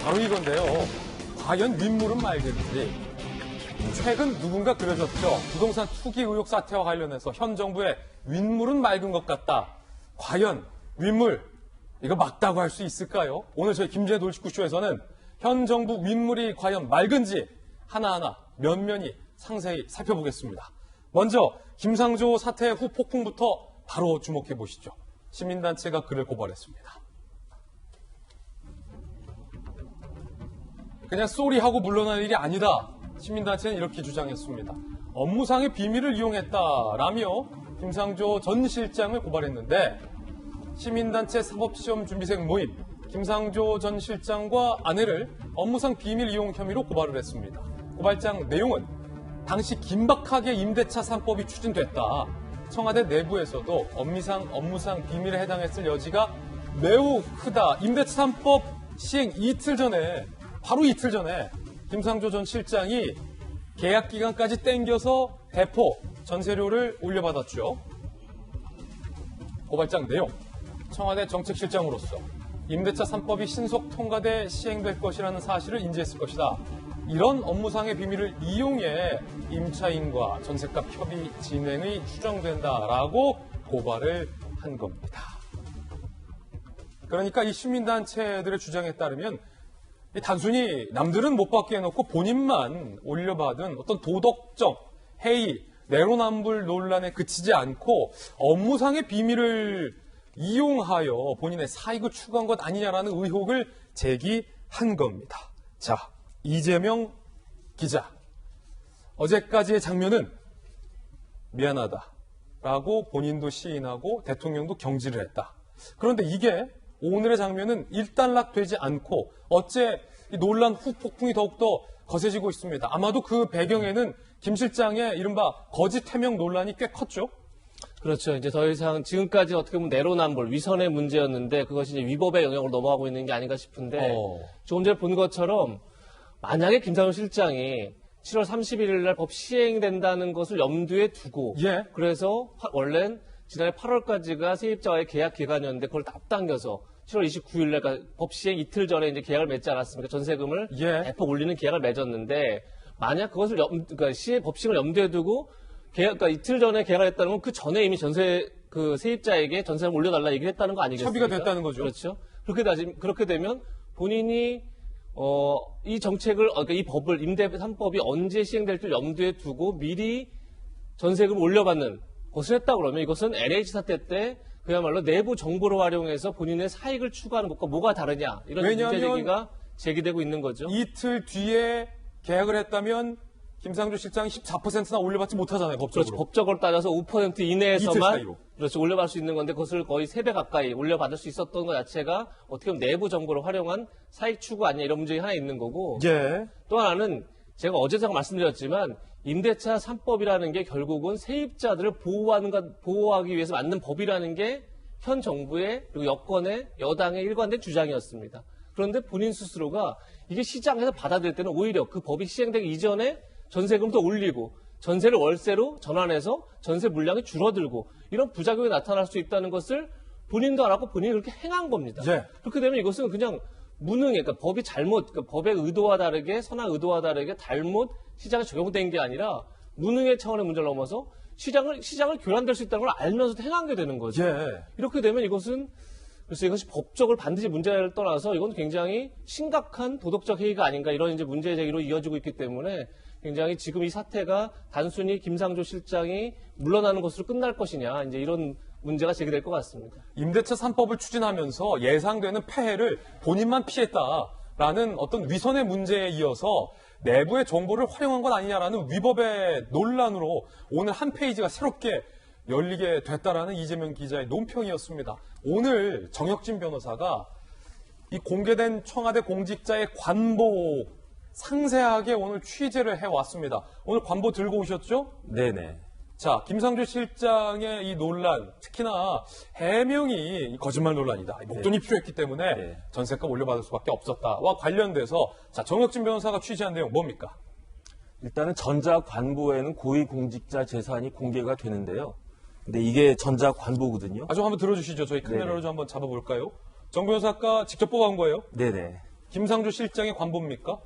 바로 이건데요. 과연 윗물은 맑은지. 최근 누군가 그러셨죠. 부동산 투기 의혹 사태와 관련해서 현 정부의 윗물은 맑은 것 같다. 과연 윗물 이거 맞다고 할 수 있을까요? 오늘 저희 김진애 돌직구쇼에서는 현 정부 윗물이 과연 맑은지 하나하나 면면히 상세히 살펴보겠습니다. 먼저 김상조 사태 후 폭풍부터 바로 주목해 보시죠. 시민단체가 그를 고발했습니다. 그냥 쏘리하고 물러날 일이 아니다. 시민단체는 이렇게 주장했습니다. 업무상의 비밀을 이용했다라며 김상조 전 실장을 고발했는데 시민단체 사법시험준비생 모임 김상조 전 실장과 아내를 업무상 비밀 이용 혐의로 고발을 했습니다. 고발장 내용은 당시 긴박하게 임대차 3법이 추진됐다. 청와대 내부에서도 업무상 비밀에 해당했을 여지가 매우 크다. 임대차 3법 시행 바로 이틀 전에 김상조 전 실장이 계약 기간까지 땡겨서 대포 전세료를 올려받았죠. 고발장 내용. 청와대 정책실장으로서 임대차 3법이 신속 통과돼 시행될 것이라는 사실을 인지했을 것이다. 이런 업무상의 비밀을 이용해 임차인과 전셋값 협의 진행이 추정된다라고 고발을 한 겁니다. 그러니까 이 시민단체들의 주장에 따르면 단순히 남들은 못 받게 해놓고 본인만 올려받은 어떤 도덕적 해이, 내로남불 논란에 그치지 않고 업무상의 비밀을 이용하여 본인의 사익을 추구한 것 아니냐라는 의혹을 제기한 겁니다. 자, 이재명 기자. 어제까지의 장면은 미안하다라고 본인도 시인하고 대통령도 경지를 했다. 그런데 이게 오늘의 장면은 일단락되지 않고 어째 이 논란 후 폭풍이 더욱더 거세지고 있습니다. 아마도 그 배경에는 김 실장의 이른바 거짓 해명 논란이 꽤 컸죠. 그렇죠. 이제 더 이상 지금까지 어떻게 보면 내로남불, 위선의 문제였는데 그것이 이제 위법의 영역으로 넘어가고 있는 게 아닌가 싶은데 조금 전에 본 것처럼 만약에 김상조 실장이 7월 31일 날 법 시행된다는 것을 염두에 두고 그래서 원래는 지난해 8월까지가 세입자와의 계약 기간이었는데 그걸 앞당겨서 7월 29일 날 그러니까 법 시행 이틀 전에 이제 계약을 맺지 않았습니까? 전세금을 대폭 올리는 계약을 맺었는데 만약 그것을 그러니까 법 시행을 염두에 두고 그러니까 이틀 전에 계약을 했다는 건 그 전에 이미 세입자에게 전세를 올려달라 얘기를 했다는 거 아니겠습니까? 협의가 됐다는 거죠. 그렇죠. 그렇게 되면 본인이 이 정책을 그러니까 이 법을 임대 3법이 언제 시행될지 염두에 두고 미리 전세금을 올려받는 것을 했다 그러면 이것은 LH 사태 때 그야말로 내부 정보를 활용해서 본인의 사익을 추구하는 것과 뭐가 다르냐 이런 문제 제기가 제기되고 있는 거죠. 이틀 뒤에 계약을 했다면 김상조 실장이 14%나 올려받지 못하잖아요, 법적으로. 그렇죠. 법적으로 따져서 5% 이내에서만 그렇죠. 올려받을 수 있는 건데 그것을 거의 3배 가까이 올려받을 수 있었던 것 자체가 어떻게 보면 내부 정보를 활용한 사익 추구 아니냐 이런 문제가 하나 있는 거고 또 하나는 제가 어제 잠깐 말씀드렸지만 임대차 3법이라는 게 결국은 세입자들을 보호하기 위해서 만든 법이라는 게 현 정부의 그리고 여권의 여당의 일관된 주장이었습니다. 그런데 본인 스스로가 이게 시장에서 받아들일 때는 오히려 그 법이 시행되기 이전에 전세금도 올리고 전세를 월세로 전환해서 전세 물량이 줄어들고 이런 부작용이 나타날 수 있다는 것을 본인도 알았고 본인이 그렇게 행한 겁니다. 그렇게 되면 이것은 그냥 무능해, 그러니까 법이 잘못, 그러니까 법의 의도와 다르게 선한 의도와 다르게 잘못 시장에 적용된 게 아니라 무능의 차원의 문제를 넘어서 시장을 교란될 수 있다는 걸 알면서도 행한 게 되는 거죠. 이렇게 되면 이것은 그래서 이것이 법적으로 반드시 문제를 떠나서 이건 굉장히 심각한 도덕적 해이가 아닌가 이런 이제 문제 제기로 이어지고 있기 때문에 굉장히 지금 이 사태가 단순히 김상조 실장이 물러나는 것으로 끝날 것이냐 이제 이런 문제가 제기될 것 같습니다. 임대차 3법을 추진하면서 예상되는 폐해를 본인만 피했다라는 어떤 위선의 문제에 이어서 내부의 정보를 활용한 것 아니냐라는 위법의 논란으로 오늘 한 페이지가 새롭게 열리게 됐다라는 이재명 기자의 논평이었습니다. 오늘 정혁진 변호사가 이 공개된 청와대 공직자의 관보 상세하게 오늘 취재를 해왔습니다. 오늘 관보 들고 오셨죠? 네네. 자, 김상조 실장의 이 논란, 특히나 해명이 거짓말 논란이다. 목돈이 필요했기 때문에 전세값 올려받을 수밖에 없었다와 관련돼서 자, 정혁진 변호사가 취재한 내용 뭡니까? 일단은 전자관보에는 고위공직자 재산이 공개가 되는데요. 근데 이게 전자관보거든요. 좀 한번 들어주시죠. 저희 카메라로 좀 한번 잡아볼까요? 정 변호사 아까 직접 뽑아온 거예요? 네네. 김상조 실장의 관보입니까?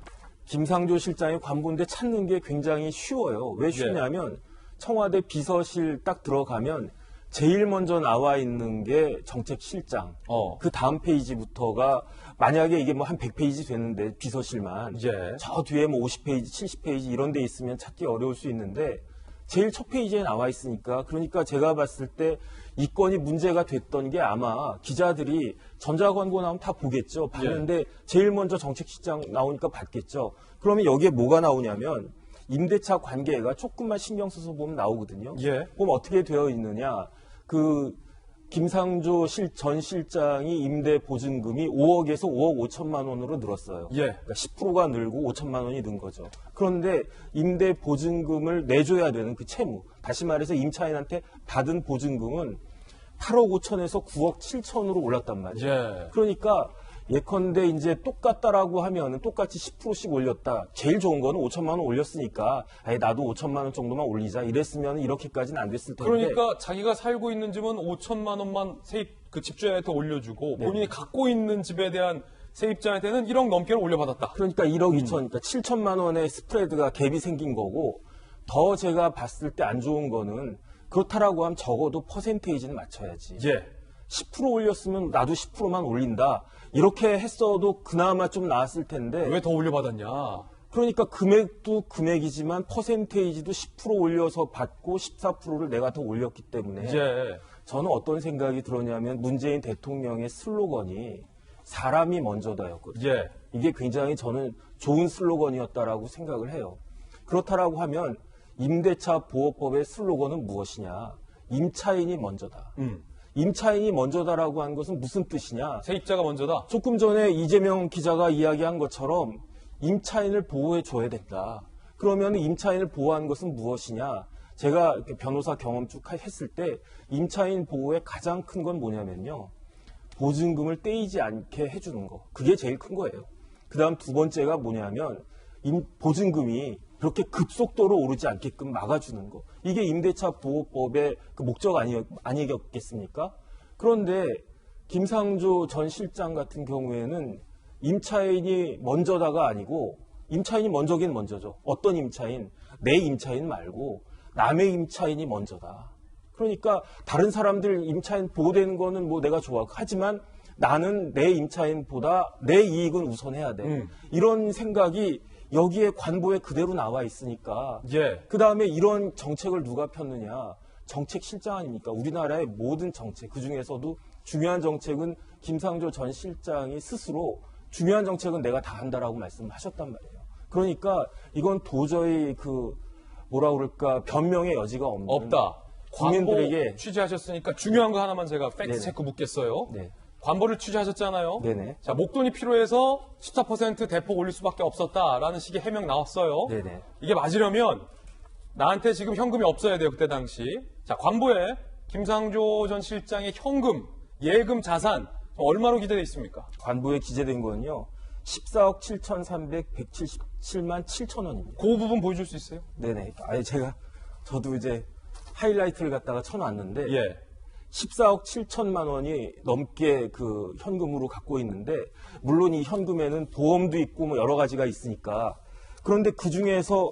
김상조 실장의 관보인데 찾는 게 굉장히 쉬워요. 왜 쉽냐면 청와대 비서실 딱 들어가면 제일 먼저 나와 있는 게 정책실장. 그 다음 페이지부터가 만약에 이게 뭐 한 100페이지 되는데 비서실만 저 뒤에 뭐 50페이지, 70페이지 이런 데 있으면 찾기 어려울 수 있는데 제일 첫 페이지에 나와 있으니까 그러니까 제가 봤을 때 이 건이 문제가 됐던 게 아마 기자들이 전자광고 나오면 다 보겠죠. 봤는데 제일 먼저 정책실장 나오니까 봤겠죠. 그러면 여기에 뭐가 나오냐면 임대차 관계가 조금만 신경 써서 보면 나오거든요. 그럼 어떻게 되어 있느냐. 그 김상조 전 실장이 임대 보증금이 5억에서 5억 5천만 원으로 늘었어요. 그러니까 10%가 늘고 5천만 원이 는 거죠. 그런데 임대 보증금을 내줘야 되는 그 채무, 다시 말해서 임차인한테 받은 보증금은 8억 5천에서 9억 7천으로 올랐단 말이에요. 그러니까 예컨대 이제 똑같다라고 하면 똑같이 10%씩 올렸다. 제일 좋은 거는 5천만 원 올렸으니까 아예 나도 5천만 원 정도만 올리자. 이랬으면 이렇게까지는 안 됐을 텐데. 그러니까 자기가 살고 있는 집은 5천만 원만 세입 그 집주인한테 올려주고 본인이 갖고 있는 집에 대한 세입자한테는 1억 넘게를 올려받았다. 그러니까 1억 2천, 그러니까 7천만 원의 스프레드가 갭이 생긴 거고 더 제가 봤을 때 안 좋은 거는 그렇다라고 하면 적어도 퍼센테이지는 맞춰야지. 10% 올렸으면 나도 10%만 올린다. 이렇게 했어도 그나마 좀 나았을 텐데. 왜 더 올려받았냐? 그러니까 금액도 금액이지만 퍼센테이지도 10% 올려서 받고 14%를 내가 더 올렸기 때문에 저는 어떤 생각이 들었냐면 문재인 대통령의 슬로건이 사람이 먼저다였거든요. 이게 굉장히 저는 좋은 슬로건이었다라고 생각을 해요. 그렇다라고 하면 임대차 보호법의 슬로건은 무엇이냐? 임차인이 먼저다. 임차인이 먼저다라고 한 것은 무슨 뜻이냐? 세입자가 먼저다. 조금 전에 이재명 기자가 이야기한 것처럼 임차인을 보호해 줘야 된다. 그러면 임차인을 보호한 것은 무엇이냐? 제가 이렇게 변호사 경험 쭉 했을 때 임차인 보호의 가장 큰 건 뭐냐면요. 보증금을 떼이지 않게 해주는 거. 그게 제일 큰 거예요. 그 다음 두 번째가 뭐냐면 보증금이 그렇게 급속도로 오르지 않게끔 막아주는 거. 이게 임대차 보호법의 그 목적 아니겠습니까? 그런데 김상조 전 실장 같은 경우에는 임차인이 먼저다가 아니고 임차인이 먼저긴 먼저죠. 어떤 임차인? 내 임차인 말고 남의 임차인이 먼저다. 그러니까 다른 사람들 임차인 보호되는 거는 뭐 내가 좋아. 하지만 나는 내 임차인보다 내 이익은 우선해야 돼. 이런 생각이 여기에 관보에 그대로 나와 있으니까 그 다음에 이런 정책을 누가 폈느냐. 정책실장 아닙니까? 우리나라의 모든 정책, 그중에서도 중요한 정책은 김상조 전 실장이 스스로 중요한 정책은 내가 다 한다라고 말씀하셨단 말이에요. 그러니까 이건 도저히 뭐라 그럴까 변명의 여지가 없다. 국민들에게 관보 취재하셨으니까 중요한 거 하나만 제가 팩트 체크 묻겠어요. 관보를 취재하셨잖아요. 자, 목돈이 필요해서 14% 대폭 올릴 수밖에 없었다라는 식의 해명 나왔어요. 이게 맞으려면 나한테 지금 현금이 없어야 돼요. 그때 당시. 자, 관보에 김상조 전 실장의 현금, 예금 자산 얼마로 기재되어 있습니까? 관보에 기재된 거는요. 14억 7,300, 177만 7천 원입니다. 그 부분 보여줄 수 있어요? 아니 저도 이제 하이라이트를 갖다가 쳐놨는데 14억 7천만 원이 넘게 그 현금으로 갖고 있는데 물론 이 현금에는 보험도 있고 뭐 여러 가지가 있으니까 그런데 그 중에서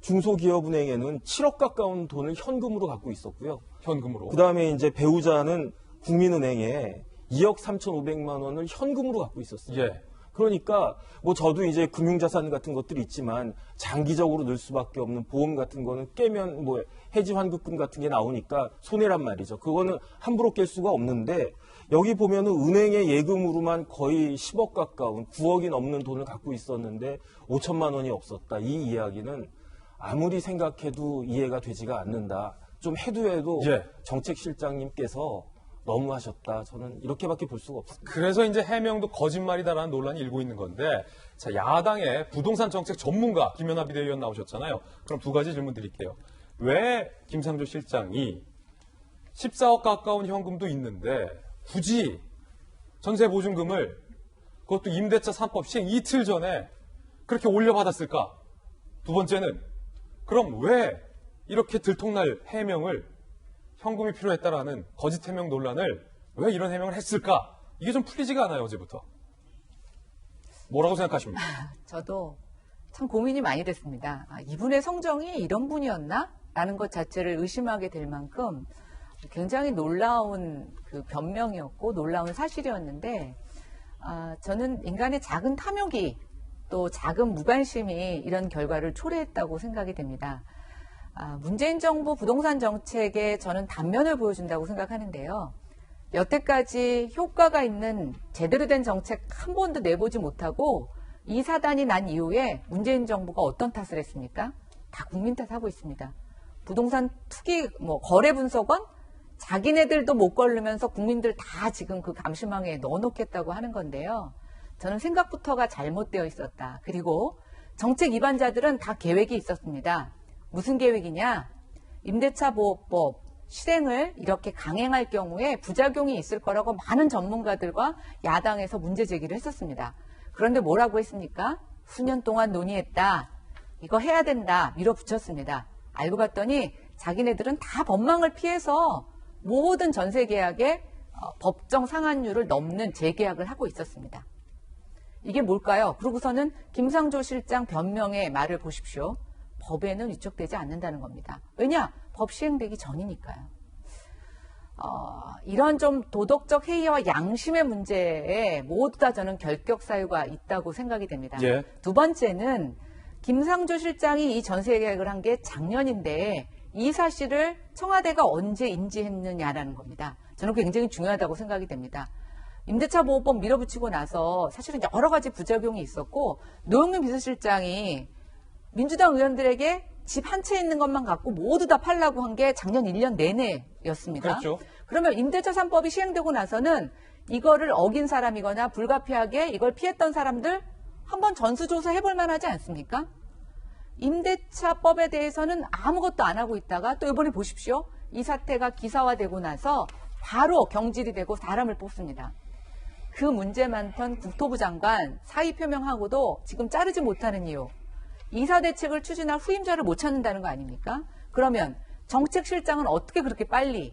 중소기업은행에는 7억 가까운 돈을 현금으로 갖고 있었고요. 현금으로. 그 다음에 이제 배우자는 국민은행에 2억 3,500만 원을 현금으로 갖고 있었어요. 그러니까 뭐 저도 이제 금융자산 같은 것들이 있지만 장기적으로 늘 수밖에 없는 보험 같은 거는 깨면 뭐 해지 환급금 같은 게 나오니까 손해란 말이죠. 그거는 함부로 깰 수가 없는데 여기 보면은 은행의 예금으로만 거의 10억 가까운 9억이 넘는 돈을 갖고 있었는데 5천만 원이 없었다. 이 이야기는 아무리 생각해도 이해가 되지가 않는다. 좀 해도 정책실장님께서 너무하셨다. 저는 이렇게밖에 볼 수가 없습니다. 그래서 이제 해명도 거짓말이다라는 논란이 일고 있는 건데, 자, 야당의 부동산 정책 전문가 김연아 비대위원 나오셨잖아요. 그럼 두 가지 질문 드릴게요. 왜 김상조 실장이 14억 가까운 현금도 있는데 굳이 전세 보증금을 그것도 임대차 3법 시행 이틀 전에 그렇게 올려받았을까? 두 번째는 그럼 왜 이렇게 들통날 해명을 현금이 필요했다라는 거짓 해명 논란을 왜 이런 해명을 했을까? 이게 좀 풀리지가 않아요, 어제부터. 뭐라고 생각하십니까? 저도 참 고민이 많이 됐습니다. 이분의 성정이 이런 분이었나? 라는 것 자체를 의심하게 될 만큼 굉장히 놀라운 그 변명이었고 놀라운 사실이었는데 저는 인간의 작은 탐욕이 또 작은 무관심이 이런 결과를 초래했다고 생각이 됩니다. 문재인 정부 부동산 정책에 저는 단면을 보여준다고 생각하는데요. 여태까지 효과가 있는 제대로 된 정책 한 번도 내보지 못하고 이 사단이 난 이후에 문재인 정부가 어떤 탓을 했습니까? 다 국민 탓하고 있습니다. 부동산 투기 거래 분석원 자기네들도 못 걸르면서 국민들 다 지금 그 감시망에 넣어놓겠다고 하는 건데요. 저는 생각부터가 잘못되어 있었다. 그리고 정책 위반자들은 다 계획이 있었습니다. 무슨 계획이냐? 임대차 보호법 실행을 이렇게 강행할 경우에 부작용이 있을 거라고 많은 전문가들과 야당에서 문제 제기를 했었습니다. 그런데 뭐라고 했습니까? 수년 동안 논의했다. 이거 해야 된다. 밀어붙였습니다. 알고 봤더니 자기네들은 다 법망을 피해서 모든 전세 계약에 법정 상한율을 넘는 재계약을 하고 있었습니다. 이게 뭘까요? 그러고서는 김상조 실장 변명의 말을 보십시오. 법에는 위촉되지 않는다는 겁니다. 왜냐? 법 시행되기 전이니까요. 이런 좀 도덕적 해이와 양심의 문제에 모두 다 저는 결격 사유가 있다고 생각이 됩니다. 예. 두 번째는 김상조 실장이 이 전세 계약을 한 게 작년인데 이 사실을 청와대가 언제 인지했느냐라는 겁니다. 저는 굉장히 중요하다고 생각이 됩니다. 임대차 보호법 밀어붙이고 나서 사실은 여러 가지 부작용이 있었고 노영민 비서실장이 민주당 의원들에게 집 한 채 있는 것만 갖고 모두 다 팔라고 한 게 작년 1년 내내였습니다. 그렇죠. 그러면 임대차 3법이 시행되고 나서는 이거를 어긴 사람이거나 불가피하게 이걸 피했던 사람들 한번 전수조사 해볼 만하지 않습니까? 임대차법에 대해서는 아무것도 안 하고 있다가 또 이번에 보십시오. 이 사태가 기사화되고 나서 바로 경질이 되고 사람을 뽑습니다. 그 문제 많던 국토부 장관 사의 표명하고도 지금 자르지 못하는 이유. 이사 대책을 추진할 후임자를 못 찾는다는 거 아닙니까? 그러면 정책실장은 어떻게 그렇게 빨리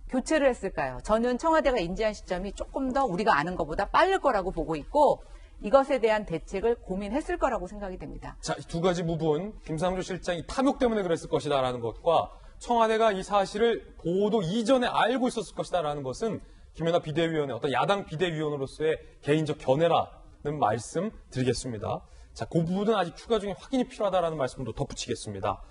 교체를 했을까요? 저는 청와대가 인지한 시점이 조금 더 우리가 아는 것보다 빠를 거라고 보고 있고 이것에 대한 대책을 고민했을 거라고 생각이 됩니다. 자, 두 가지 부분. 김상조 실장이 탐욕 때문에 그랬을 것이다라는 것과 청와대가 이 사실을 보도 이전에 알고 있었을 것이다라는 것은 김연아 비대위원의 어떤 야당 비대위원으로서의 개인적 견해라는 말씀 드리겠습니다. 자, 그 부분은 아직 추가 중에 확인이 필요하다라는 말씀도 덧붙이겠습니다.